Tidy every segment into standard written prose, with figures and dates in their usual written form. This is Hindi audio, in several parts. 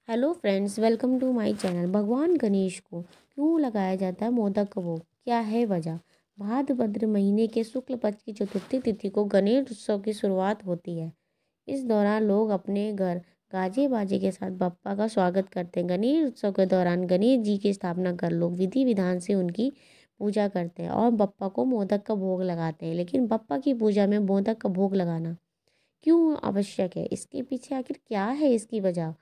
Hello friends, welcome to my channel. भगवान गणेश को क्यों लगाया जाता है मोदक का भोग? क्या है वजह? भाद्रपद महीने के शुक्ल पक्ष की चतुर्थी तिथि को गणेश उत्सव की शुरुआत होती है। इस दौरान लोग अपने घर गाजे बाजे के साथ बप्पा का स्वागत करते हैं। गणेश उत्सव के दौरान गणेश जी की स्थापना कर लोग विधि विधान से उनकी पूजा करते हैं और बप्पा को मोदक का भोग लगाते हैं। लेकिन बप्पा की पूजा में मोदक का भोग लगाना क्यों आवश्यक है? इसके पीछे आखिर क्या है इसकी वजह?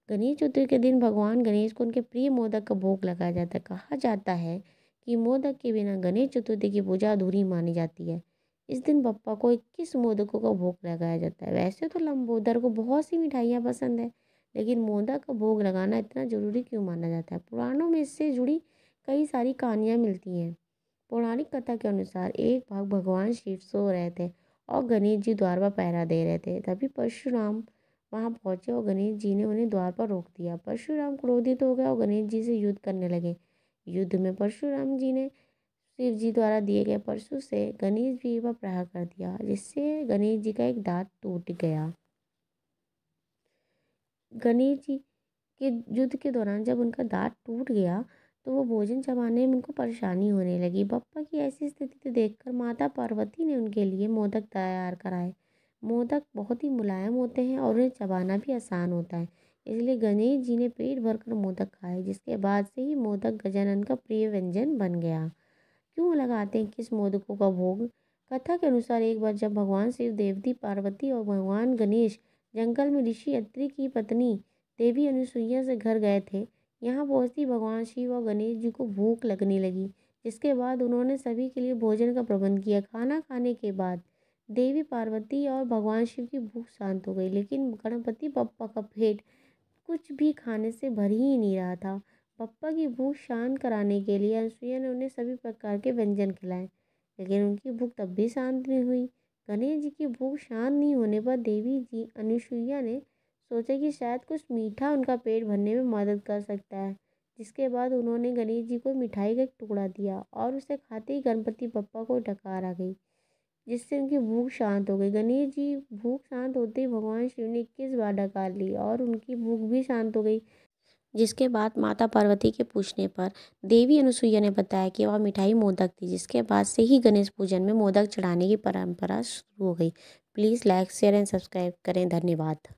गणेश चतुर्थी के दिन भगवान गणेश को उनके प्रिय मोदक का भोग लगाया जाता है। कहा जाता है कि मोदक के बिना गणेश चतुर्थी की पूजा अधूरी मानी जाती है। इस दिन बप्पा को 21 मोदकों का भोग लगाया जाता है। वैसे तो लंबोदर को बहुत सी मिठाइयाँ पसंद है, लेकिन मोदक का भोग लगाना इतना जरूरी क्यों माना जाता है? पुराणों में इससे जुड़ी कई सारी कहानियाँ मिलती हैं। पौराणिक कथा के अनुसार एक भाग भगवान शिव सो रहे थे और गणेश जी द्वार पर पहरा दे रहे थे। तभी परशुराम वहां पहुंचे और गणेश जी ने उन्हें द्वार पर रोक दिया। परशुराम क्रोधित हो गए और गणेश जी से युद्ध करने लगे। युद्ध में परशुराम जी ने शिव जी द्वारा दिए गए परशु से गणेश जी पर प्रहार कर दिया, जिससे गणेश जी का एक दांत टूट गया। गणेश जी के युद्ध के दौरान जब उनका दांत टूट गया तो वो भोजन चबाने में उनको परेशानी होने लगी। बप्पा की ऐसी स्थिति देखकर माता पार्वती ने उनके लिए मोदक तैयार कराए। मोदक बहुत ही मुलायम होते हैं और उन्हें चबाना भी आसान होता है, इसलिए गणेश जी ने पेट भरकर मोदक खाए, जिसके बाद से ही मोदक गजानन का प्रिय व्यंजन बन गया। क्यों लगाते हैं किस मोदकों का भोग? कथा के अनुसार एक बार जब भगवान शिव, देवती पार्वती और भगवान गणेश जंगल में ऋषि अत्रि की पत्नी देवी अनुसुईया से घर गए थे। यहाँ पहुँचती भगवान शिव और गणेश जी को भूख लगने लगी, जिसके बाद उन्होंने सभी के लिए भोजन का प्रबंध किया। खाना खाने के बाद देवी पार्वती और भगवान शिव की भूख शांत हो गई, लेकिन गणपति बप्पा का पेट कुछ भी खाने से भर ही नहीं रहा था। पप्पा की भूख शांत कराने के लिए अनुसुईया ने उन्हें सभी प्रकार के व्यंजन खिलाए, लेकिन उनकी भूख तब भी शांत नहीं हुई। गणेश जी की भूख शांत नहीं होने पर देवी जी अनुसुईया ने सोचा कि शायद कुछ मीठा उनका पेट भरने में मदद कर सकता है, जिसके बाद उन्होंने गणेश जी को मिठाई का एक टुकड़ा दिया और उसे खाते ही गणपति बप्पा को डकार आ गई, जिससे उनकी भूख शांत हो गई। गणेश जी भूख शांत होते ही भगवान शिव ने 21 बार डकार ली और उनकी भूख भी शांत हो गई, जिसके बाद माता पार्वती के पूछने पर देवी अनुसुईया ने बताया कि वह मिठाई मोदक थी, जिसके बाद से ही गणेश पूजन में मोदक चढ़ाने की परंपरा शुरू हो गई। Please like share and subscribe करें। धन्यवाद।